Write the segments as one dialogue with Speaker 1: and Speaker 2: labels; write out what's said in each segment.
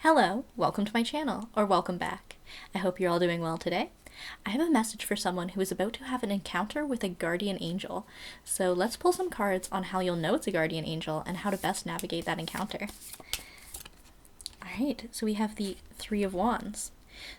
Speaker 1: Hello, welcome to my channel, or welcome back. I hope you're all doing well today. I have a message for someone who is about to have an encounter with a guardian angel. So let's pull some cards on how you'll know it's a guardian angel and how to best navigate that encounter. Alright, so we have the Three of Wands.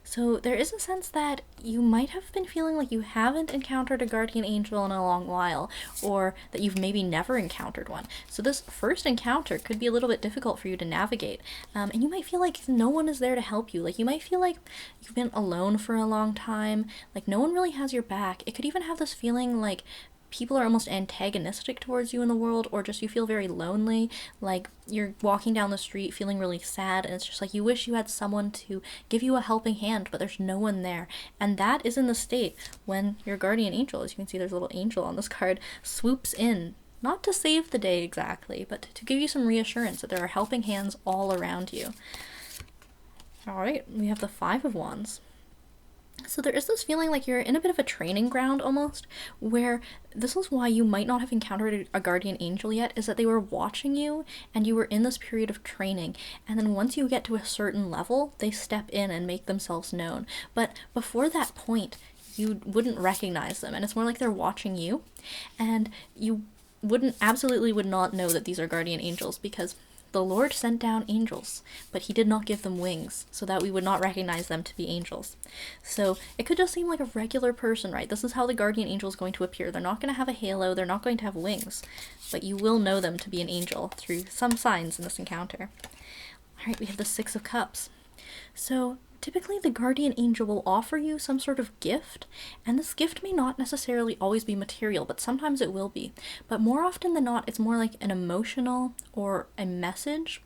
Speaker 1: So there is a sense that you might have been feeling like you haven't encountered a guardian angel in a long while, or that you've maybe never encountered one. So this first encounter could be a little bit difficult for you to navigate, and you might feel like no one is there to help you. Like you might feel like you've been alone for a long time, like no one really has your back. It could even have this feeling like people are almost antagonistic towards you in the world, or just you feel very lonely, like you're walking down the street feeling really sad, and it's just like you wish you had someone to give you a helping hand, but there's no one there. And that is in the state when your guardian angel, as you can see there's a little angel on this card, swoops in, not to save the day exactly, but to give you some reassurance that there are helping hands all around you. Alright, we have the Five of Wands. So there is this feeling like you're in a bit of a training ground almost, where this is why you might not have encountered a guardian angel yet, is that they were watching you and you were in this period of training, and then once you get to a certain level, they step in and make themselves known. But before that point, you wouldn't recognize them, and it's more like they're watching you, and you absolutely would not know that these are guardian angels, because the Lord sent down angels, but he did not give them wings, so that we would not recognize them to be angels. So it could just seem like a regular person, right? This is how the guardian angel is going to appear. They're not going to have a halo, they're not going to have wings, but you will know them to be an angel through some signs in this encounter. Alright, we have the Six of Cups. So typically the guardian angel will offer you some sort of gift, and this gift may not necessarily always be material, but sometimes it will be. But more often than not, it's more like an emotional or a message.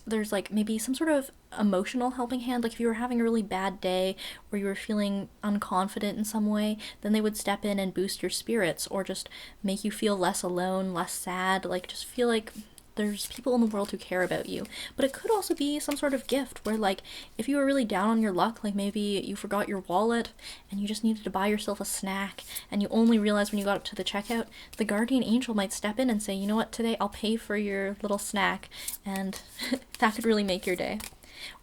Speaker 1: There's like maybe some sort of emotional helping hand, like if you were having a really bad day or you were feeling unconfident in some way, then they would step in and boost your spirits, or just make you feel less alone, less sad, like just feel like there's people in the world who care about you. But it could also be some sort of gift where, like, if you were really down on your luck, like maybe you forgot your wallet and you just needed to buy yourself a snack, and you only realized when you got up to the checkout, the guardian angel might step in and say, you know what, today I'll pay for your little snack, and that could really make your day.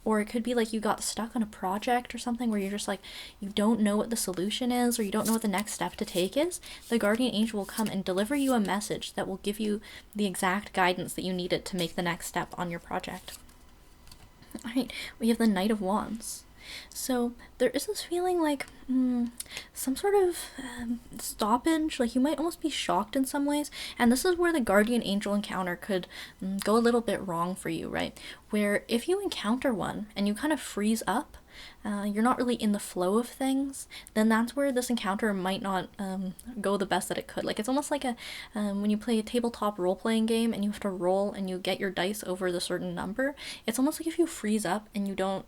Speaker 1: Or it could be like you got stuck on a project or something where you're just like, you don't know what the solution is, or you don't know what the next step to take is. The guardian angel will come and deliver you a message that will give you the exact guidance that you needed to make the next step on your project. Alright, we have the Knight of Wands. So there is this feeling like some sort of stoppage, like you might almost be shocked in some ways, and this is where the guardian angel encounter could go a little bit wrong for you, right? Where if you encounter one and you kind of freeze up, you're not really in the flow of things, then that's where this encounter might not go the best that it could. Like it's almost like when you play a tabletop role-playing game and you have to roll and you get your dice over the certain number, it's almost like if you freeze up and you don't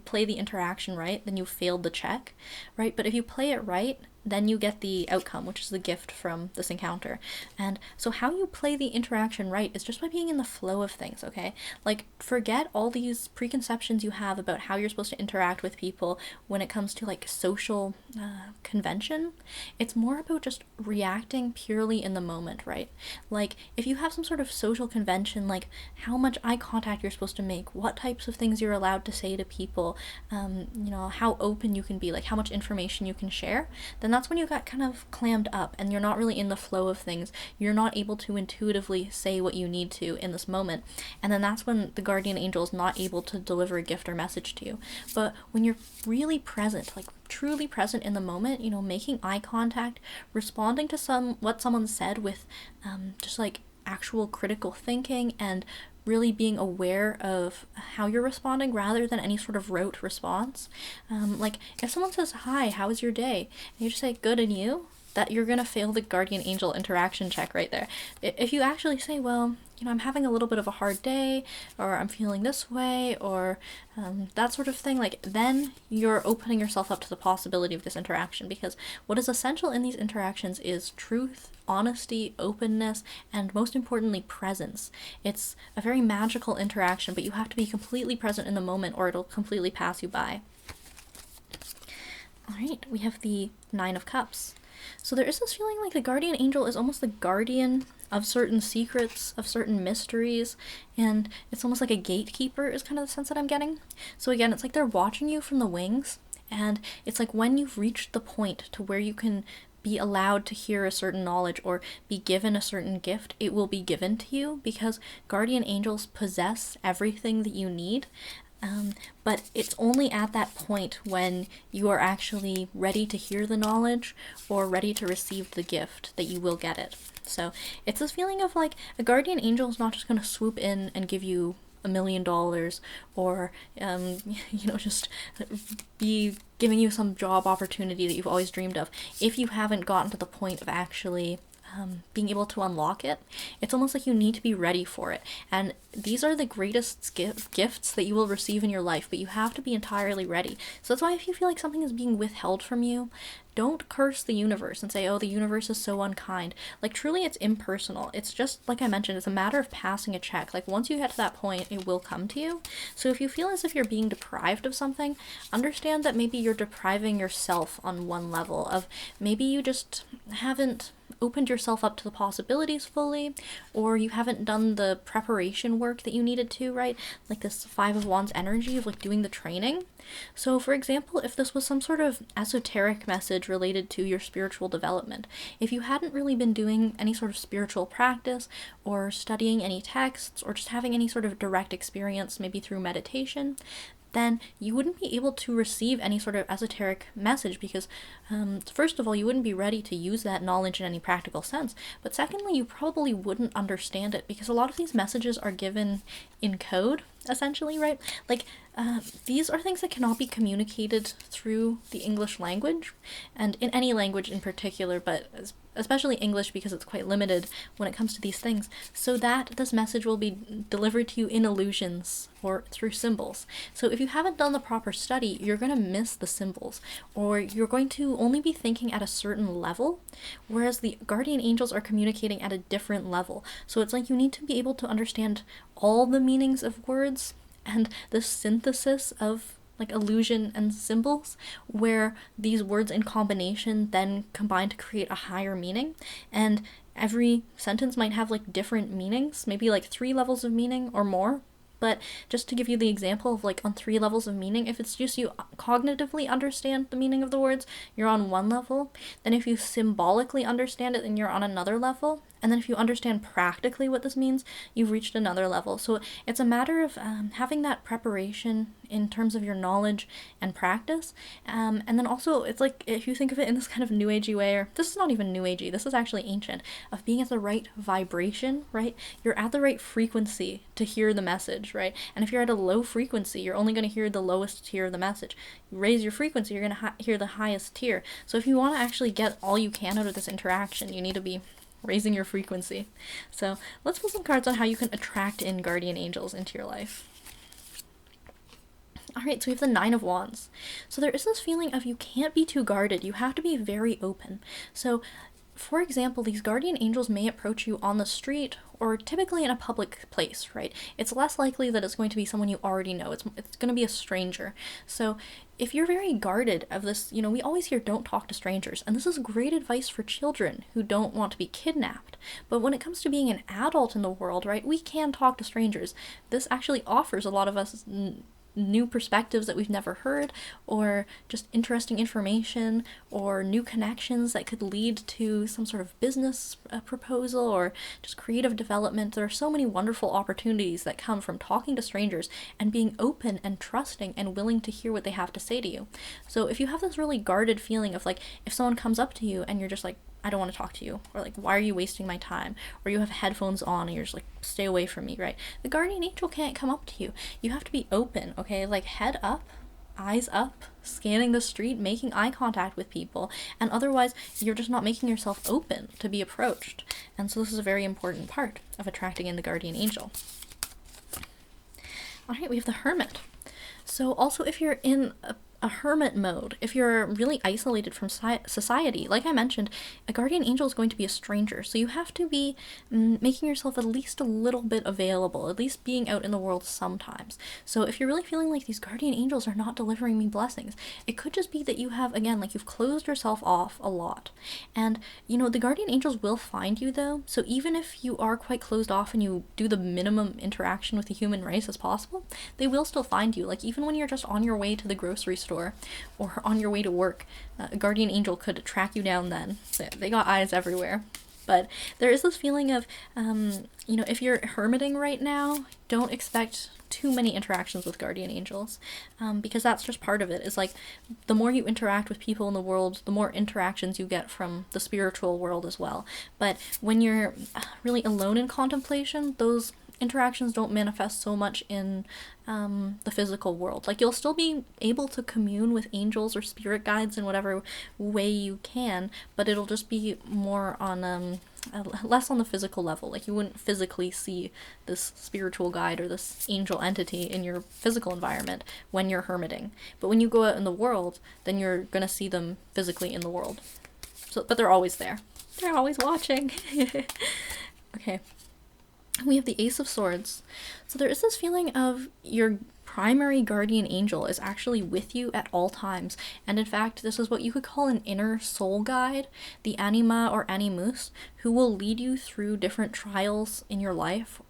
Speaker 1: play the interaction right, then you failed the check, right? But if you play it right, then you get the outcome, which is the gift from this encounter. And so how you play the interaction right is just by being in the flow of things, okay? Like, forget all these preconceptions you have about how you're supposed to interact with people when it comes to, like, social convention. It's more about just reacting purely in the moment, right? Like, if you have some sort of social convention, like how much eye contact you're supposed to make, what types of things you're allowed to say to people, you know, how open you can be, like how much information you can share, then that's when you got kind of clammed up and you're not really in the flow of things. You're not able to intuitively say what you need to in this moment. And then that's when the guardian angel is not able to deliver a gift or message to you. But when you're really present, like truly present in the moment, you know, making eye contact, responding to what someone said with just like actual critical thinking, and really being aware of how you're responding rather than any sort of rote response. Like if someone says, hi, how was your day? And you just say, good, and you? That you're gonna fail the guardian angel interaction check right there. If you actually say, well, you know, I'm having a little bit of a hard day, or I'm feeling this way, or that sort of thing, like then you're opening yourself up to the possibility of this interaction, because what is essential in these interactions is truth, honesty, openness, and most importantly, presence. It's a very magical interaction, but you have to be completely present in the moment or it'll completely pass you by. Alright, we have the Nine of Cups. So there is this feeling like the guardian angel is almost the guardian of certain secrets, of certain mysteries, and it's almost like a gatekeeper is kind of the sense that I'm getting. So again, it's like they're watching you from the wings, and it's like when you've reached the point to where you can be allowed to hear a certain knowledge or be given a certain gift, it will be given to you, because guardian angels possess everything that you need. But it's only at that point when you are actually ready to hear the knowledge or ready to receive the gift that you will get it. So it's this feeling of like a guardian angel is not just going to swoop in and give you $1 million or just be giving you some job opportunity that you've always dreamed of. If you haven't gotten to the point of actually being able to unlock it, it's almost like you need to be ready for it. And these are the greatest gifts that you will receive in your life, but you have to be entirely ready. So that's why if you feel like something is being withheld from you, don't curse the universe and say, oh, the universe is so unkind. Like, truly, it's impersonal. It's just, like I mentioned, it's a matter of passing a check. Like, once you get to that point, it will come to you. So if you feel as if you're being deprived of something, understand that maybe you're depriving yourself on one level of maybe you just haven't opened yourself up to the possibilities fully, or you haven't done the preparation work that you needed to, right? Like this Five of Wands energy of like doing the training. So for example, if this was some sort of esoteric message related to your spiritual development, if you hadn't really been doing any sort of spiritual practice or studying any texts or just having any sort of direct experience, maybe through meditation, then you wouldn't be able to receive any sort of esoteric message because, first of all, you wouldn't be ready to use that knowledge in any practical sense. But secondly, you probably wouldn't understand it because a lot of these messages are given in code, essentially, right? Like, these are things that cannot be communicated through the English language, and in any language in particular, but especially English because it's quite limited when it comes to these things, so that this message will be delivered to you in illusions or through symbols. So if you haven't done the proper study, you're going to miss the symbols, or you're going to only be thinking at a certain level, whereas the guardian angels are communicating at a different level. So it's like you need to be able to understand all the meanings of words and the synthesis of like illusion and symbols, where these words in combination then combine to create a higher meaning. And every sentence might have like different meanings, maybe like 3 levels of meaning or more. But just to give you the example of like on 3 levels of meaning, if it's just you cognitively understand the meaning of the words, you're on one level. Then if you symbolically understand it, then you're on another level. And then if you understand practically what this means, you've reached another level. So it's a matter of having that preparation in terms of your knowledge and practice. And then also, it's like, if you think of it in this kind of new agey way, or this is not even new agey, this is actually ancient, of being at the right vibration, right? You're at the right frequency to hear the message, right? And if you're at a low frequency, you're only going to hear the lowest tier of the message. You raise your frequency, you're going to hear the highest tier. So if you want to actually get all you can out of this interaction, you need to be raising your frequency. So let's pull some cards on how you can attract in guardian angels into your life. Alright, so we have the Nine of Wands. So there is this feeling of you can't be too guarded. You have to be very open. So, for example, these guardian angels may approach you on the street or typically in a public place, right? It's less likely that it's going to be someone you already know. It's going to be a stranger. So if you're very guarded of this, we always hear don't talk to strangers. And this is great advice for children who don't want to be kidnapped. But when it comes to being an adult in the world, right, we can talk to strangers. This actually offers a lot of us new perspectives that we've never heard, or just interesting information, or new connections that could lead to some sort of business proposal, or just creative development. There are so many wonderful opportunities that come from talking to strangers and being open and trusting and willing to hear what they have to say to you. So if you have this really guarded feeling of like, if someone comes up to you and you're just like, I don't want to talk to you, or like, why are you wasting my time? Or you have headphones on and you're just like, stay away from me, right? The guardian angel can't come up to you. You have to be open, okay? Like, head up, eyes up, scanning the street, making eye contact with people, and otherwise you're just not making yourself open to be approached. And so this is a very important part of attracting in the guardian angel. All right, we have the Hermit. So also if you're in a a hermit mode, if you're really isolated from society, like I mentioned, a guardian angel is going to be a stranger. So you have to be making yourself at least a little bit available, at least being out in the world sometimes. So if you're really feeling like these guardian angels are not delivering me blessings, it could just be that you have, again, like you've closed yourself off a lot. And, the guardian angels will find you though. So even if you are quite closed off and you do the minimum interaction with the human race as possible, they will still find you. Like even when you're just on your way to the grocery store or on your way to work, a guardian angel could track you down then. They got eyes everywhere. But there is this feeling of, if you're hermiting right now, don't expect too many interactions with guardian angels, because that's just part of it. Is like the more you interact with people in the world, the more interactions you get from the spiritual world as well. But when you're really alone in contemplation, those interactions don't manifest so much in the physical world. Like you'll still be able to commune with angels or spirit guides in whatever way you can, but it'll just be more on less on the physical level. Like you wouldn't physically see this spiritual guide or this angel entity in your physical environment when you're hermiting. But when you go out in the world, then you're gonna see them physically in the world. So, but they're always there. They're always watching. Okay. We have the Ace of Swords. So there is this feeling of your primary guardian angel is actually with you at all times. And in fact, this is what you could call an inner soul guide, the anima or animus, who will lead you through different trials in your life,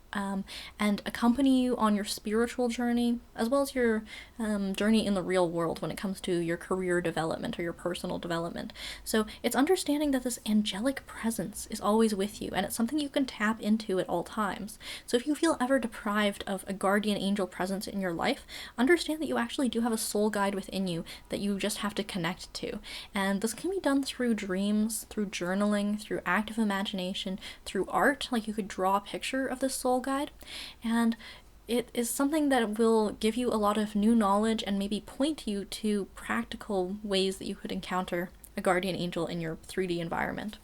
Speaker 1: and accompany you on your spiritual journey, as well as your journey in the real world when it comes to your career development or your personal development. So it's understanding that this angelic presence is always with you, and it's something you can tap into at all times. So if you feel ever deprived of a guardian angel presence in your life, understand that you actually do have a soul guide within you that you just have to connect to. And this can be done through dreams, through journaling, through active imagination, through art. Like you could draw a picture of this soul guide, and it is something that will give you a lot of new knowledge and maybe point you to practical ways that you could encounter a guardian angel in your 3D environment.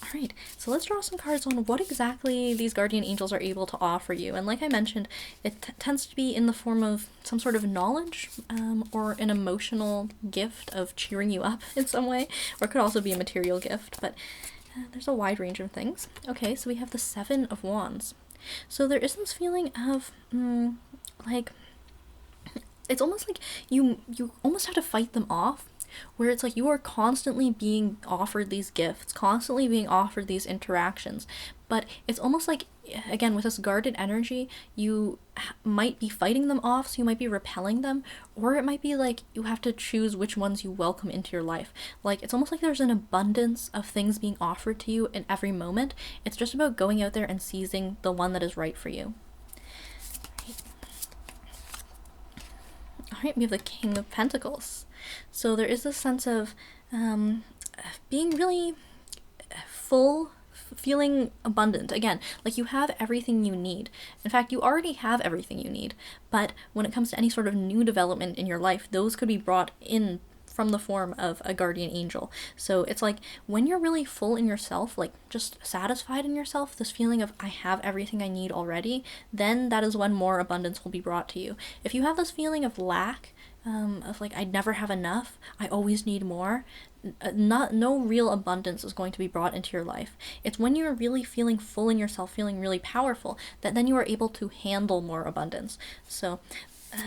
Speaker 1: Alright, so let's draw some cards on what exactly these guardian angels are able to offer you. And like I mentioned, it tends to be in the form of some sort of knowledge, or an emotional gift of cheering you up in some way, or it could also be a material gift, but there's a wide range of things. Okay, so we have the Seven of Wands. So there is this feeling of, like, it's almost like you almost have to fight them off, where it's like you are constantly being offered these gifts, constantly being offered these interactions, but it's almost like, again, with this guarded energy, you might be fighting them off, so you might be repelling them, or it might be like you have to choose which ones you welcome into your life. Like, it's almost like there's an abundance of things being offered to you in every moment. It's just about going out there and seizing the one that is right for you. Alright, we have the King of Pentacles. So there is this sense of being really full, feeling abundant. Again, like you have everything you need. In fact, you already have everything you need. But when it comes to any sort of new development in your life, those could be brought in from the form of a guardian angel. So it's like when you're really full in yourself, like just satisfied in yourself, this feeling of I have everything I need already, then that is when more abundance will be brought to you. If you have this feeling of lack, of like I never have enough, I always need more, no real abundance is going to be brought into your life. It's when you're really feeling full in yourself, feeling really powerful, that then you are able to handle more abundance. So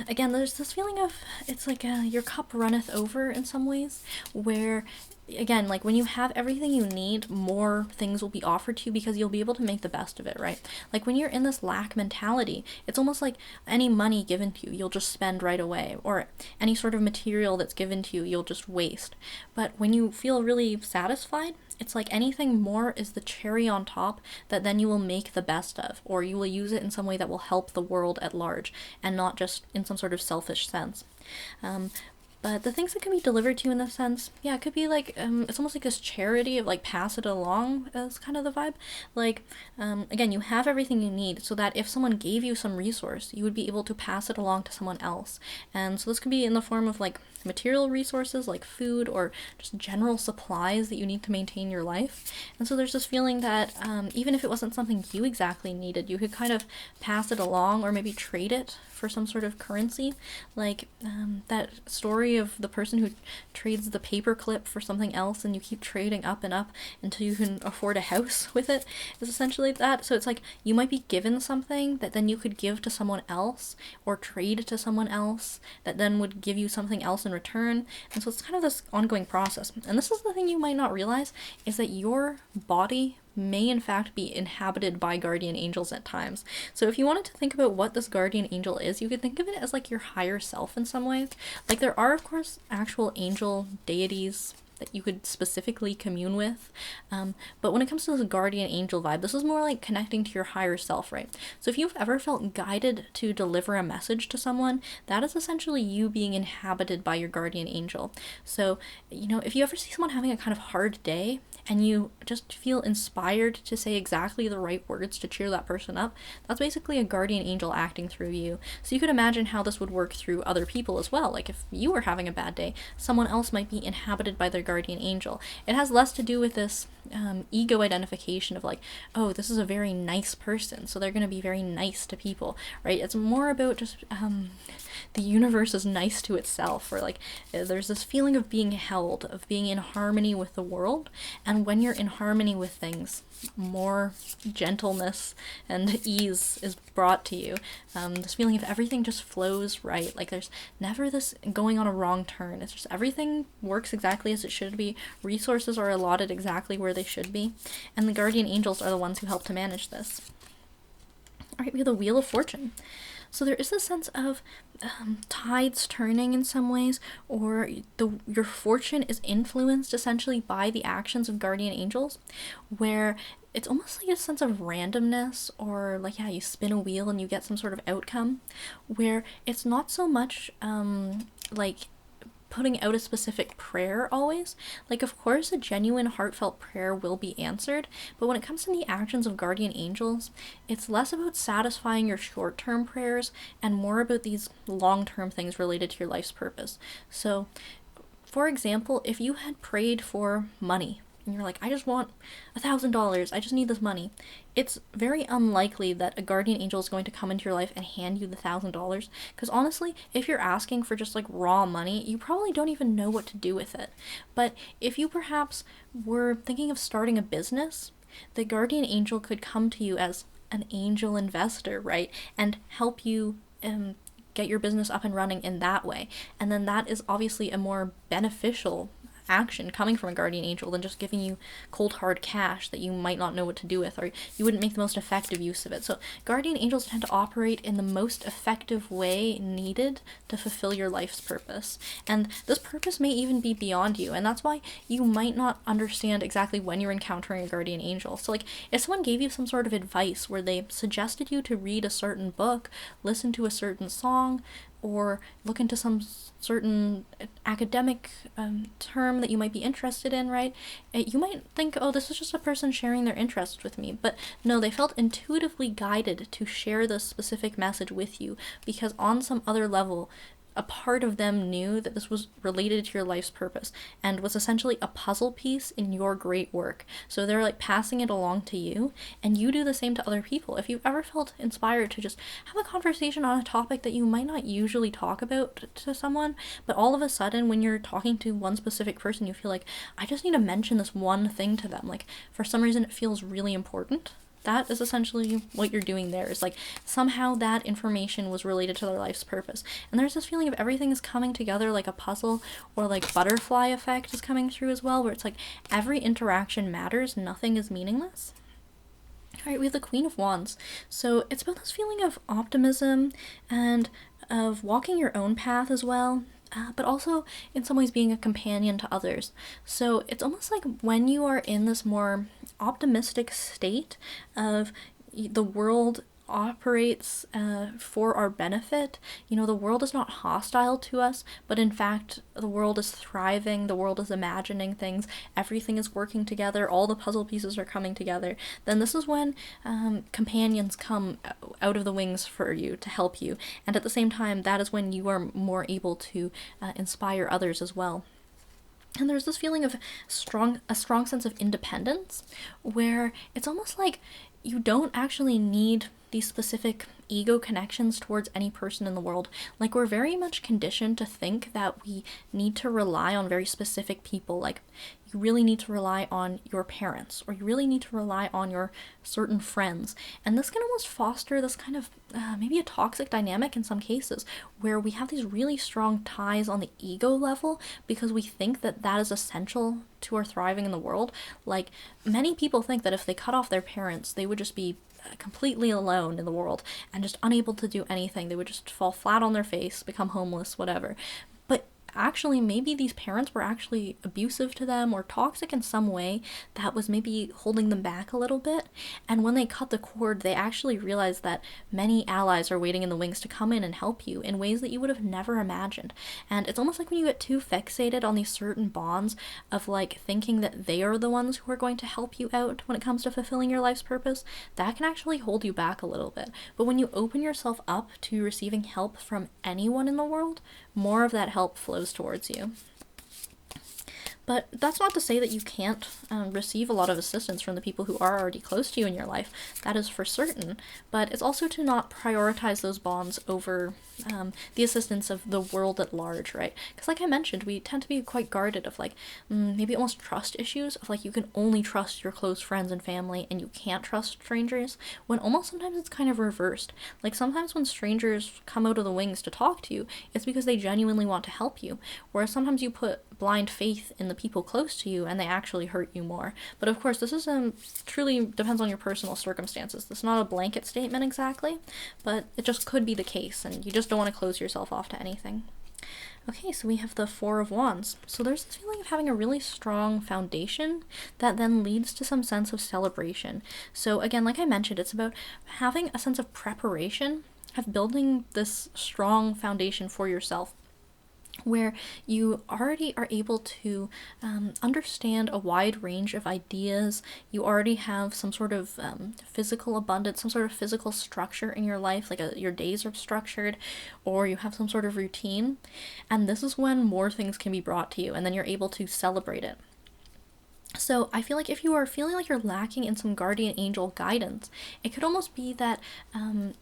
Speaker 1: again, there's this feeling of, it's like your cup runneth over in some ways, where, again, like when you have everything you need, more things will be offered to you because you'll be able to make the best of it, right? Like when you're in this lack mentality, it's almost like any money given to you, you'll just spend right away, or any sort of material that's given to you, you'll just waste. But when you feel really satisfied, it's like anything more is the cherry on top that then you will make the best of, or you will use it in some way that will help the world at large and not just in some sort of selfish sense. But the things that can be delivered to you in this sense, yeah, it could be like, it's almost like this charity of like pass it along as kind of the vibe. Like, again, you have everything you need so that if someone gave you some resource, you would be able to pass it along to someone else. And so this could be in the form of like material resources like food or just general supplies that you need to maintain your life. And so there's this feeling that even if it wasn't something you exactly needed, you could kind of pass it along or maybe trade it for some sort of currency. Like that story story of the person who trades the paperclip for something else, and you keep trading up and up until you can afford a house with it, is essentially that. So it's like you might be given something that then you could give to someone else or trade to someone else that then would give you something else in return. And so it's kind of this ongoing process. And this is the thing you might not realize, is that your body may in fact be inhabited by guardian angels at times. So if you wanted to think about what this guardian angel is, you could think of it as like your higher self in some ways. Like there are of course actual angel deities that you could specifically commune with. But when it comes to this guardian angel vibe, this is more like connecting to your higher self, right? So if you've ever felt guided to deliver a message to someone, that is essentially you being inhabited by your guardian angel. So, if you ever see someone having a kind of hard day, and you just feel inspired to say exactly the right words to cheer that person up, that's basically a guardian angel acting through you. So you could imagine how this would work through other people as well. Like if you were having a bad day, someone else might be inhabited by their guardian angel. It has less to do with this ego identification of like, oh, this is a very nice person, so they're going to be very nice to people, right? It's more about just the universe is nice to itself, or like there's this feeling of being held, of being in harmony with the world. And when you're in harmony with things, more gentleness and ease is brought to you. This feeling of everything just flows right. Like there's never this going on a wrong turn. It's just everything works exactly as it should be. Resources are allotted exactly where they should be. And the guardian angels are the ones who help to manage this. All right, we have the Wheel of Fortune. So there is a sense of tides turning in some ways, or your fortune is influenced essentially by the actions of guardian angels, where it's almost like a sense of randomness, or like, you spin a wheel and you get some sort of outcome, where it's not so much like putting out a specific prayer always. Like, of course, a genuine heartfelt prayer will be answered, but when it comes to the actions of guardian angels, it's less about satisfying your short-term prayers and more about these long-term things related to your life's purpose. So, for example, if you had prayed for money, and you're like, I just want $1,000, I just need this money, it's very unlikely that a guardian angel is going to come into your life and hand you the $1,000, because honestly, if you're asking for just like raw money, you probably don't even know what to do with it. But if you perhaps were thinking of starting a business, the guardian angel could come to you as an angel investor, right, and help you get your business up and running in that way. And then that is obviously a more beneficial action coming from a guardian angel than just giving you cold hard cash that you might not know what to do with, or you wouldn't make the most effective use of it. So guardian angels tend to operate in the most effective way needed to fulfill your life's purpose, and this purpose may even be beyond you, and that's why you might not understand exactly when you're encountering a guardian angel. So like if someone gave you some sort of advice where they suggested you to read a certain book, listen to a certain song, or look into some certain academic term that you might be interested in, right? You might think, oh, this is just a person sharing their interests with me. But no, they felt intuitively guided to share this specific message with you because on some other level, a part of them knew that this was related to your life's purpose and was essentially a puzzle piece in your great work. So they're like passing it along to you, and you do the same to other people. If you've ever felt inspired to just have a conversation on a topic that you might not usually talk about to someone, but all of a sudden when you're talking to one specific person, you feel like, I just need to mention this one thing to them. Like for some reason it feels really important. That is essentially what you're doing there. Is like somehow that information was related to their life's purpose. And there's this feeling of everything is coming together like a puzzle, or like butterfly effect is coming through as well, where it's like every interaction matters, nothing is meaningless. Alright, we have the Queen of Wands. So it's about this feeling of optimism and of walking your own path as well. But also in some ways being a companion to others. So it's almost like when you are in this more optimistic state of the world operates for our benefit. The world is not hostile to us, but in fact the world is thriving, the world is imagining things, everything is working together, all the puzzle pieces are coming together. Then this is when companions come out of the wings for you to help you, and at the same time that is when you are more able to inspire others as well. And there's this feeling of a strong sense of independence, where it's almost like you don't actually need these specific ego connections towards any person in the world. Like, we're very much conditioned to think that we need to rely on very specific people. Like, you really need to rely on your parents, or you really need to rely on your certain friends. And this can almost foster this kind of maybe a toxic dynamic in some cases, where we have these really strong ties on the ego level because we think that that is essential to our thriving in the world. Like, many people think that if they cut off their parents, they would just be completely alone in the world and just unable to do anything. They would just fall flat on their face, become homeless, whatever. But actually, maybe these parents were actually abusive to them or toxic in some way that was maybe holding them back a little bit. And when they cut the cord, they actually realized that many allies are waiting in the wings to come in and help you in ways that you would have never imagined. And it's almost like when you get too fixated on these certain bonds of like thinking that they are the ones who are going to help you out when it comes to fulfilling your life's purpose, that can actually hold you back a little bit. But when you open yourself up to receiving help from anyone in the world, more of that help flows towards you. But that's not to say that you can't receive a lot of assistance from the people who are already close to you in your life. That is for certain. But it's also to not prioritize those bonds over the assistance of the world at large, right? Because like I mentioned, we tend to be quite guarded of like maybe almost trust issues of like you can only trust your close friends and family and you can't trust strangers, when almost sometimes it's kind of reversed. Like sometimes when strangers come out of the wings to talk to you, it's because they genuinely want to help you. Whereas sometimes you put blind faith in the people close to you and they actually hurt you more. But of course, this is truly depends on your personal circumstances. This is not a blanket statement exactly, but it just could be the case, and you just don't want to close yourself off to anything. Okay, so we have the Four of Wands. So there's this feeling of having a really strong foundation that then leads to some sense of celebration. So again, like I mentioned, it's about having a sense of preparation, of building this strong foundation for yourself, where you already are able to understand a wide range of ideas. You already have some sort of physical abundance, some sort of physical structure in your life, like your days are structured, or you have some sort of routine. And this is when more things can be brought to you, and then you're able to celebrate it. So I feel like if you are feeling like you're lacking in some guardian angel guidance, it could almost be that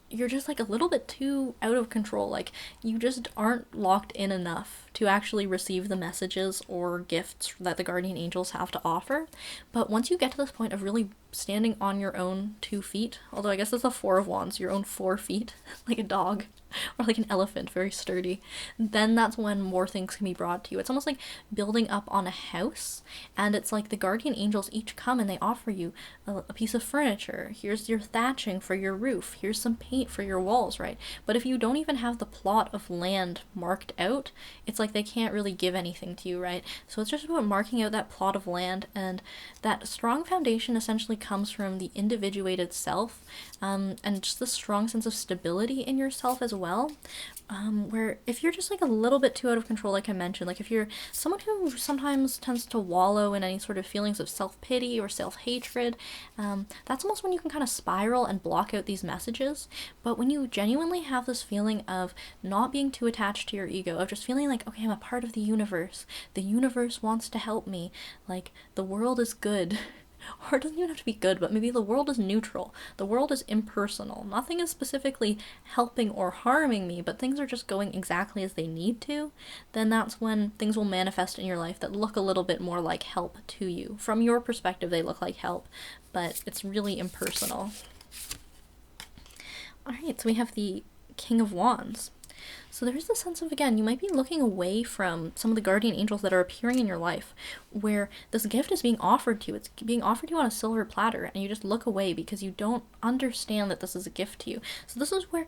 Speaker 1: you're just like a little bit too out of control. Like you just aren't locked in enough to actually receive the messages or gifts that the guardian angels have to offer. But once you get to this point of really standing on your own 2 feet, although I guess that's a Four of Wands, your own 4 feet, like a dog or like an elephant, very sturdy, then that's when more things can be brought to you. It's almost like building up on a house, and it's like the guardian angels each come and they offer you a piece of furniture. Here's your thatching for your roof. Here's some paint for your walls, right? But if you don't even have the plot of land marked out, it's like they can't really give anything to you, right? So it's just about marking out that plot of land, and that strong foundation essentially comes from the individuated self, and just the strong sense of stability in yourself as well. Where if you're just like a little bit too out of control, like I mentioned, like if you're someone who sometimes tends to wallow in any sort of feelings of self-pity or self-hatred, that's almost when you can kind of spiral and block out these messages. But when you genuinely have this feeling of not being too attached to your ego, of just feeling like, okay, I'm a part of the universe wants to help me, like the world is good, or it doesn't even have to be good, but maybe the world is neutral. The world is impersonal. Nothing is specifically helping or harming me, but things are just going exactly as they need to. Then that's when things will manifest in your life that look a little bit more like help to you. From your perspective, they look like help, but it's really impersonal. Alright, so we have the King of Wands. So there's the sense of, again, you might be looking away from some of the guardian angels that are appearing in your life, where this gift is being offered to you. It's being offered to you on a silver platter, and you just look away because you don't understand that this is a gift to you. So this is where,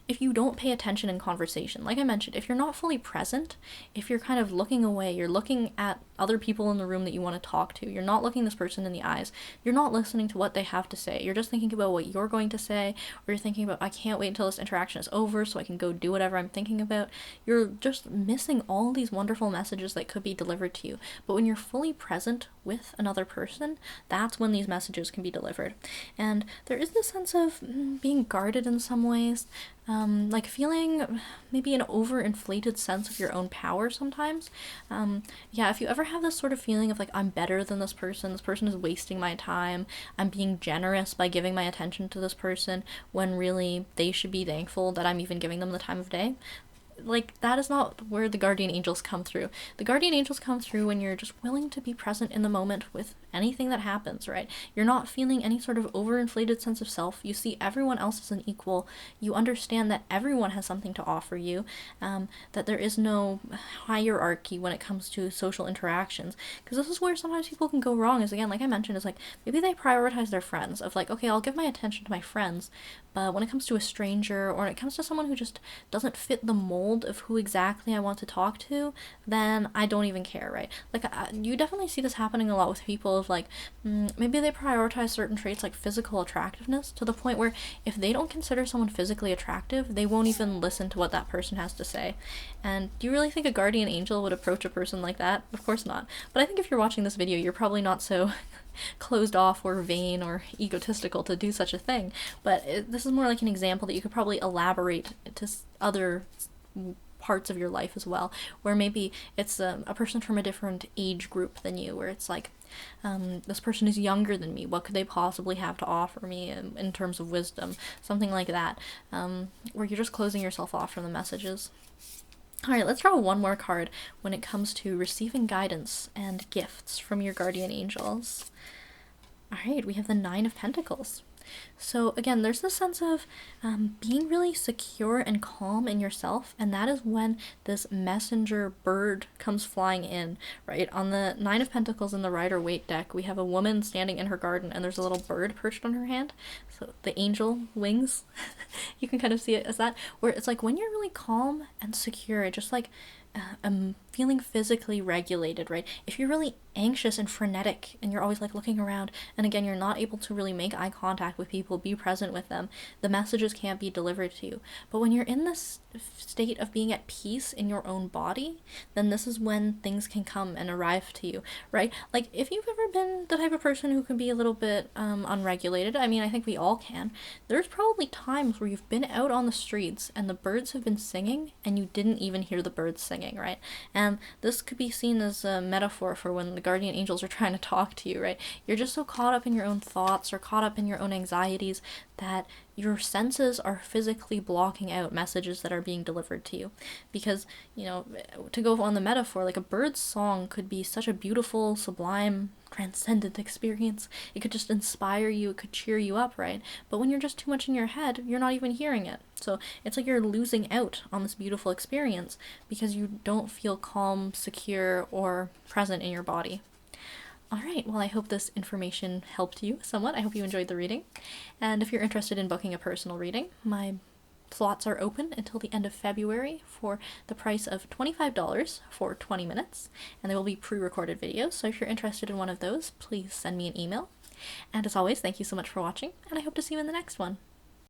Speaker 1: if you don't pay attention in conversation, like I mentioned, if you're not fully present, if you're kind of looking away, you're looking at other people in the room that you want to talk to, you're not looking this person in the eyes, you're not listening to what they have to say, you're just thinking about what you're going to say, or you're thinking about, I can't wait until this interaction is over so I can go do whatever I'm thinking about, you're just missing all these wonderful messages that could be delivered to you. But when you're fully present with another person, that's when these messages can be delivered. And there is this sense of being guarded in some ways, like feeling maybe an overinflated sense of your own power sometimes. Yeah, if you ever have this sort of feeling of like, I'm better than this person is wasting my time, I'm being generous by giving my attention to this person when really they should be thankful that I'm even giving them the time of day, like that is not where the guardian angels come through. The guardian angels come through when you're just willing to be present in the moment with anything that happens, right? You're not feeling any sort of overinflated sense of self. You see everyone else as an equal. You understand that everyone has something to offer you, that there is no hierarchy when it comes to social interactions. Because this is where sometimes people can go wrong, is again, like I mentioned, is like maybe they prioritize their friends, of like, okay, I'll give my attention to my friends, but when it comes to a stranger, or when it comes to someone who just doesn't fit the mold of who exactly I want to talk to, then I don't even care, right? Like, you definitely see this happening a lot with people of like, maybe they prioritize certain traits like physical attractiveness to the point where if they don't consider someone physically attractive, they won't even listen to what that person has to say. And do you really think a guardian angel would approach a person like that? Of course not. But I think if you're watching this video, you're probably not so closed off or vain or egotistical to do such a thing. But this is more like an example that you could probably elaborate to other parts of your life as well, where maybe it's a person from a different age group than you, where it's like, this person is younger than me, what could they possibly have to offer me in terms of wisdom, something like that, where you're just closing yourself off from the messages. Alright, let's draw one more card when it comes to receiving guidance and gifts from your guardian angels. Alright, we have the Nine of Pentacles. So again, there's this sense of being really secure and calm in yourself, and that is when this messenger bird comes flying in, right? On the Nine of Pentacles in the Rider-Waite deck, we have a woman standing in her garden, and there's a little bird perched on her hand. So the angel wings, you can kind of see it as that, where it's like when you're really calm and secure, just like feeling physically regulated, right? If you're really anxious and frenetic and you're always like looking around, and again, you're not able to really make eye contact with people, be present with them, the messages can't be delivered to you. But when you're in this state of being at peace in your own body, then this is when things can come and arrive to you, right? Like if you've ever been the type of person who can be a little bit unregulated, I mean, I think we all can, there's probably times where you've been out on the streets and the birds have been singing and you didn't even hear the birds singing, right? And this could be seen as a metaphor for when the guardian angels are trying to talk to you, right? You're just so caught up in your own thoughts or caught up in your own anxieties that your senses are physically blocking out messages that are being delivered to you. Because, you know, to go on the metaphor, like a bird's song could be such a beautiful, sublime, transcendent experience. It could just inspire you, it could cheer you up, right? But when you're just too much in your head, you're not even hearing it. So it's like you're losing out on this beautiful experience because you don't feel calm, secure, or present in your body. Alright, well I hope this information helped you somewhat. I hope you enjoyed the reading. And if you're interested in booking a personal reading, my slots are open until the end of February for the price of $25 for 20 minutes. And they will be pre-recorded videos, so if you're interested in one of those, please send me an email. And as always, thank you so much for watching, and I hope to see you in the next one.